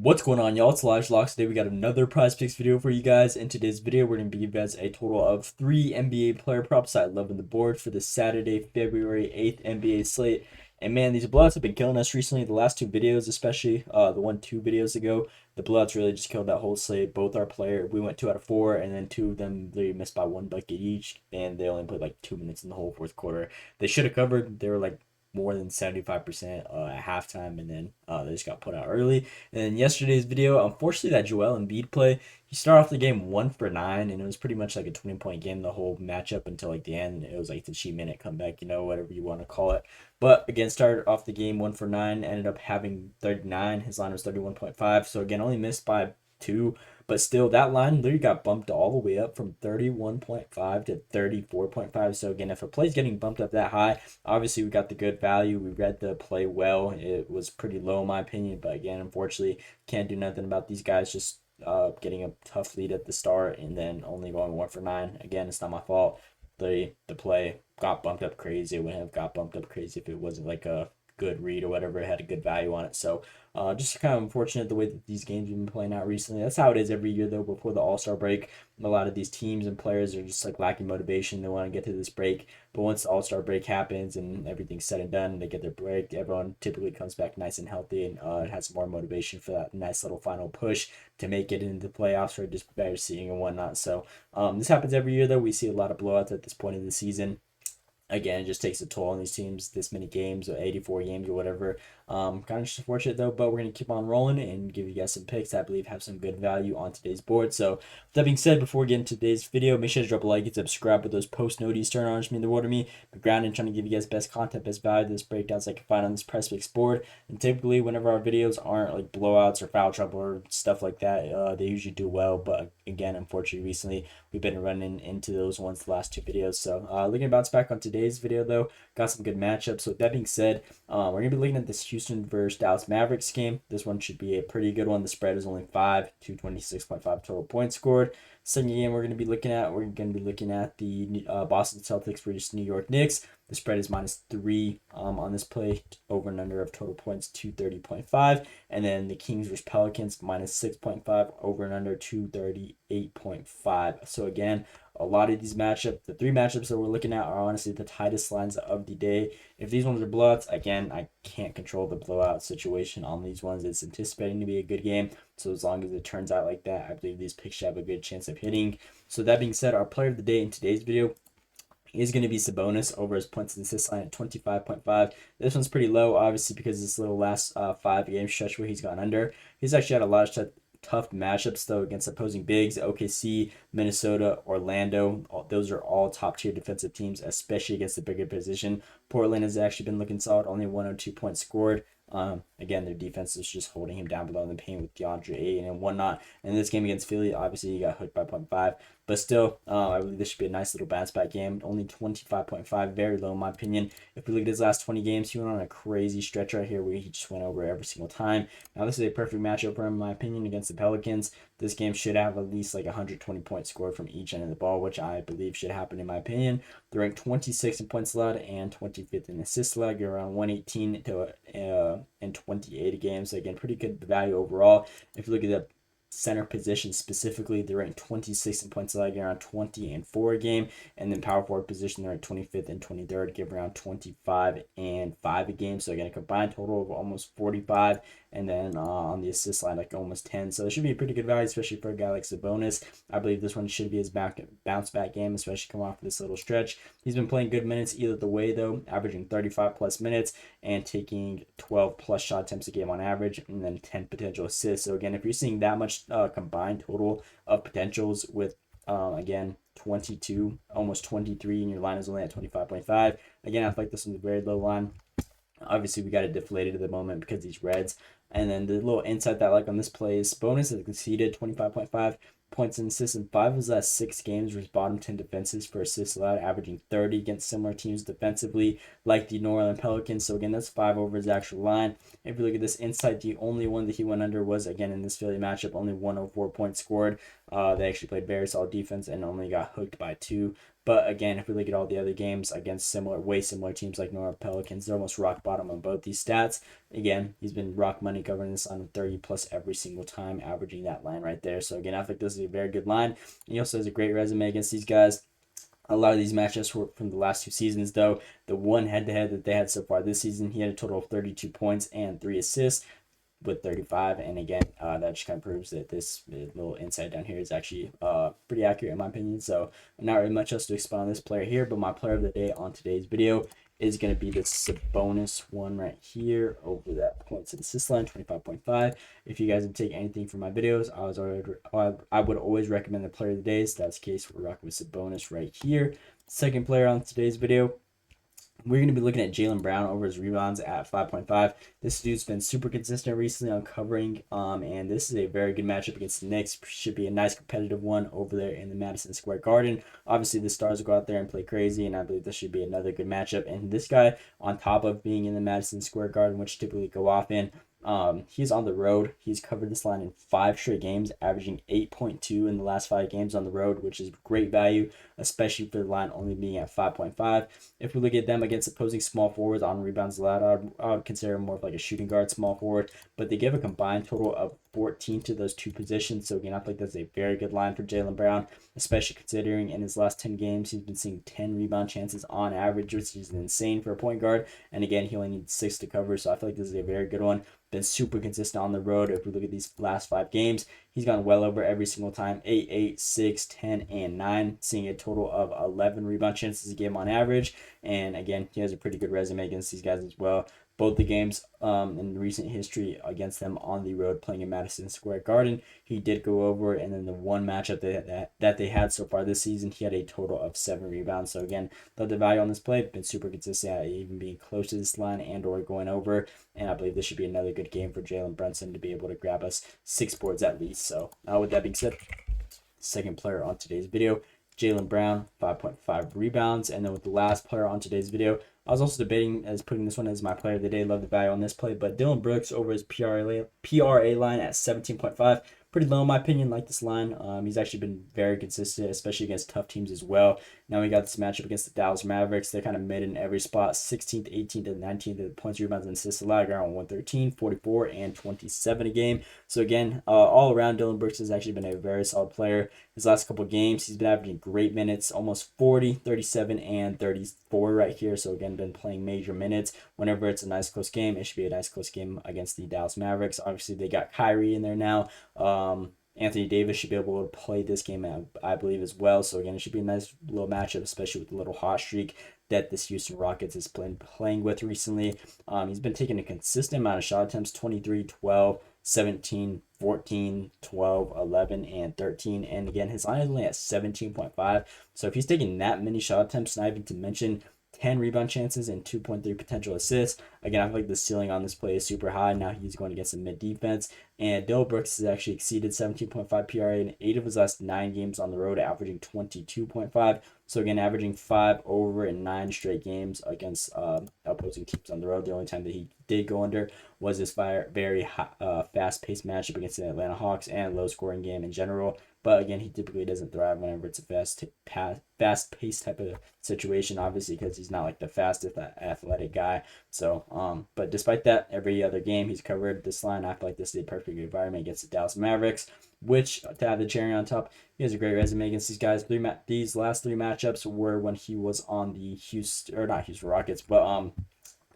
What's going on, y'all? It's Elijah Locks. Today we got another prize picks video for you guys. In today's video, we're going to give you guys a total of 3 NBA player props I love on the board for the Saturday, February 8th NBA slate. And man, these blowouts have been killing us recently. The last two videos, especially the one 2 videos ago, the blowouts really just killed that whole slate. Both our player, we went 2 out of 4, and then 2 of them they missed by 1 bucket each, and they only played like 2 minutes in the whole fourth quarter. They should have covered. They were like more than 75% at halftime, and then they just got put out early. And then yesterday's video, unfortunately, that Joel Embiid play, he started off the game 1 for 9, and it was pretty much like a 20-point game the whole matchup until like the end. It was like the cheat minute comeback, whatever you want to call it. But again, started off the game 1 for 9, ended up having 39. His line was 31.5, so again, only missed by 2. But still, that line literally got bumped all the way up from 31.5 to 34.5. So again, if a play's getting bumped up that high, obviously we got the good value. We read the play well. It was pretty low in my opinion, but again, unfortunately, can't do nothing about these guys just getting a tough lead at the start and then only going 1 for 9. Again, it's not my fault. The play got bumped up crazy. It wouldn't have got bumped up crazy if it wasn't like a good read or whatever. It had a good value on it. So just kind of unfortunate the way that these games have been playing out recently. That's how it is every year, though, before the All-Star break. A lot of these teams and players are just like lacking motivation. They want to get to this break. But once the All-Star break happens and everything's said and done, they get their break, everyone typically comes back nice and healthy and has more motivation for that nice little final push to make it into the playoffs or just better seeing and whatnot. So this happens every year, though. We see a lot of blowouts at this point of the season. Again, it just takes a toll on these teams, this many games, or 84 games or whatever. Kind of just unfortunate though, but we're going to keep on rolling and give you guys some picks that I believe have some good value on today's board. So, with that being said, before we get into today's video, make sure to drop a like and subscribe with those post notifications turn on. Just mean the world to me. I'm grounded trying to give you guys best content, best value, this breakdowns I can find on this prize picks board. And typically, whenever our videos aren't like blowouts or foul trouble or stuff like that, they usually do well. But again, unfortunately, recently we've been running into those ones the last 2 videos. So, looking to bounce back on today's video though, got some good matchups. So, with that being said, we're going to be looking at this Houston versus Dallas Mavericks game. This one should be a pretty good one. The spread is only 5, 226.5 total points scored. Second game we're going to be looking at the Boston Celtics versus New York Knicks. The spread is -3 on this play, over and under of total points 230.5. And then the Kings versus Pelicans -6.5, over and under 238.5. So again, a lot of these matchups, the 3 matchups that we're looking at are honestly the tightest lines of the day. If these ones are blowouts, again, I can't control the blowout situation on these ones. It's anticipating to be a good game. So as long as it turns out like that, I believe these picks should have a good chance of hitting. So that being said, our player of the day in today's video is going to be Sabonis over his points and assists line at 25.5. This one's pretty low, obviously, because this little last 5-game stretch where he's gone under. He's actually had a lot of tough matchups, though, against opposing bigs. OKC, Minnesota, Orlando, those are all top-tier defensive teams, especially against the bigger position. Portland has actually been looking solid, only 102 points scored. Again, their defense is just holding him down below in the paint with DeAndre Ayton and whatnot. In this game against Philly, obviously he got hooked by 0.5, but still, I believe this should be a nice little bounce back game. Only 25.5, very low in my opinion. If we look at his last 20 games, he went on a crazy stretch right here where he just went over every single time. Now this is a perfect matchup for him, in my opinion, against the Pelicans. This game should have at least like 120 points scored from each end of the ball, which I believe should happen in my opinion. They're ranked 26th in points allowed and 25th in assists allowed. You're around 118 to and 28 a game. So again, pretty good value overall. If you look at the center position specifically, they're ranked 26th in points allowed, around 20 and 4 a game. And then power forward position, they're at 25th and 23rd, give around 25 and 5 a game. So again, a combined total of almost 45. And then on the assist line, like almost 10. So it should be a pretty good value, especially for a guy like Sabonis. I believe this one should be his bounce back game, especially coming off this little stretch. He's been playing good minutes either the way, though, averaging 35 plus minutes and taking 12 plus shot attempts a game on average, and then 10 potential assists. So again, if you're seeing that much combined total of potentials with again 22, almost 23, and your line is only at 25.5. Again, I feel like this one's a very low line. Obviously, we got it deflated at the moment because these reds. And then the little insight that I like on this play is bonus has conceded 25.5 points and assists in 5 of his last 6 games, with his bottom 10 defenses for assists allowed, averaging 30 against similar teams defensively, like the New Orleans Pelicans. So again, that's 5 over his actual line. If you look at this insight, the only one that he went under was, again, in this Philly matchup, only 104 points scored. They actually played very solid defense and only got hooked by 2. But again, if we look at all the other games against way similar teams like New York Pelicans, they're almost rock bottom on both these stats. Again, he's been rock money covering this line of 30 plus every single time, averaging that line right there. So again, I think this is a very good line. And he also has a great resume against these guys. A lot of these matchups were from the last 2 seasons, though. The one head-to-head that they had so far this season, he had a total of 32 points and 3 assists with 35. And again, that just kind of proves that this little insight down here is actually pretty accurate in my opinion. So not really much else to expound on this player here, but my player of the day on today's video is going to be the Sabonis one right here over that points and assist line, 25.5. If you guys would take anything from my videos, I would always recommend the player of the day. So that's the case. We're rocking with Sabonis right here. Second player on today's video, we're going to be looking at Jaylen Brown over his rebounds at 5.5. This dude's been super consistent recently on covering, and this is a very good matchup against the Knicks. Should be a nice competitive one over there in the Madison Square Garden. Obviously, the Stars will go out there and play crazy, and I believe this should be another good matchup. And this guy, on top of being in the Madison Square Garden, which typically go off in, he's on the road. He's covered this line in 5 straight games, averaging 8.2 in the last 5 games on the road, which is great value, especially for the line only being at 5.5. If we look at them against opposing small forwards on rebounds allowed, I would consider him more of like a shooting guard small forward, but they give a combined total of 14 to those 2 positions. So again, I think that's a very good line for Jaylen Brown, especially considering in his last 10 games, he's been seeing 10 rebound chances on average, which is insane for a point guard. And again, he only needs 6 to cover, so I feel like this is a very good one. Been super consistent on the road. If we look at these last 5 games, he's gone well over every single time, 8, 8, 6, 10, and 9, seeing a total of 11 rebound chances a game on average. And again, he has a pretty good resume against these guys as well. Both the games in recent history against them on the road, playing in Madison Square Garden, he did go over. And then the one matchup that they had so far this season, he had a total of 7 rebounds. So again, love the value on this play. Been super consistent at even being close to this line and or going over. And I believe this should be another good game for Jalen Brunson to be able to grab us 6 boards at least. So with that being said, second player on today's video, Jaylen Brown, 5.5 rebounds. And then with the last player on today's video, I was also debating as putting this one as my player of the day. Love the value on this play, but Dillon Brooks over his PRA line at 17.5. Pretty low in my opinion, like this line. He's actually been very consistent, especially against tough teams as well. Now we got this matchup against the Dallas Mavericks. They're kind of mid in every spot, 16th, 18th, and 19th in points, rebounds, and assists allowed, around 113, 44, and 27 a game. So again, all around, Dillon Brooks has actually been a very solid player. His last couple games, he's been averaging great minutes, almost 40, 37, and 34 right here. So again, been playing major minutes. Whenever it's a nice close game, it should be a nice close game against the Dallas Mavericks. Obviously, they got Kyrie in there now. Anthony Davis should be able to play this game, I believe, as well. So again, it should be a nice little matchup, especially with the little hot streak that this Houston Rockets is playing with recently. He's been taking a consistent amount of shot attempts, 23, 12, 17, 14, 12, 11, and 13. And again, his line is only at 17.5. So if he's taking that many shot attempts, not even to mention 10 rebound chances and 2.3 potential assists. Again, I feel like the ceiling on this play is super high. Now he's going against a mid defense. And Dillon Brooks has actually exceeded 17.5 PRA in 8 of his last 9 games on the road, averaging 22.5. So again, averaging 5 over in 9 straight games against opposing teams on the road. The only time that he did go under was this very fast-paced matchup against the Atlanta Hawks and low-scoring game in general. But again, he typically doesn't thrive whenever it's a fast-paced type of situation, obviously, because he's not like the fastest athletic guy. So, but despite that, every other game he's covered this line. I feel like this is a perfect environment against the Dallas Mavericks, which, to have the cherry on top, he has a great resume against these guys. These last 3 matchups were when he was on the not Houston Rockets, but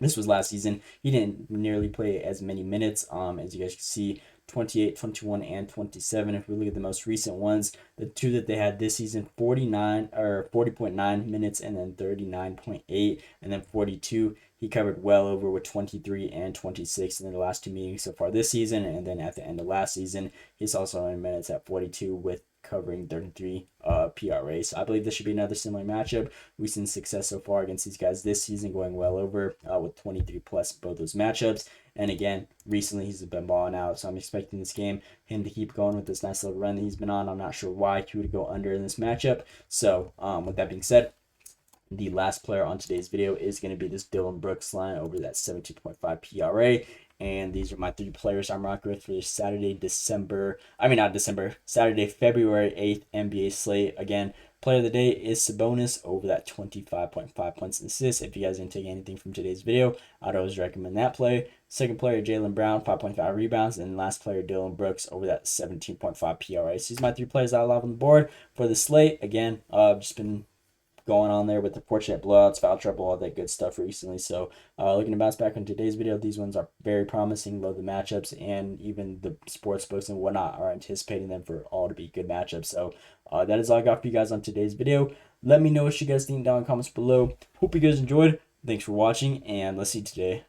this was last season. He didn't nearly play as many minutes, as you guys can see, 28, 21, and 27. If we look at the most recent ones, the 2 that they had this season, 40.9 minutes, and then 39.8, and then 42. He covered well over with 23 and 26 in the last 2 meetings so far this season, and then at the end of last season, he's also in minutes at 42 with covering 33 PRA. So I believe this should be another similar matchup. We've seen success so far against these guys this season, going well over with 23 plus both those matchups. And again, recently he's been balling out, so I'm expecting this game him to keep going with this nice little run that he's been on. I'm not sure why he would go under in this matchup. So with that being said, the last player on today's video is going to be this Dillon Brooks line over that 17.5 PRA. And these are my three players I'm rocking with for Saturday, February 8th NBA slate. Again, player of the day is Sabonis over that 25.5 points and assists. If you guys didn't take anything from today's video, I'd always recommend that play. Second player, Jaylen Brown, 5.5 rebounds. And last player, Dylan Brooks, over that 17.5 PRA. So these are my three players that I love on the board for the slate. Again, just been going on there with the fortunate blowouts, foul trouble, all that good stuff recently. So looking to bounce back on today's video, these ones are very promising. Love the matchups, and even the sports books and whatnot are anticipating them for all to be good matchups. So that is all I got for you guys on today's video. Let me know what you guys think down in the comments below. Hope you guys enjoyed. Thanks for watching, and let's see today.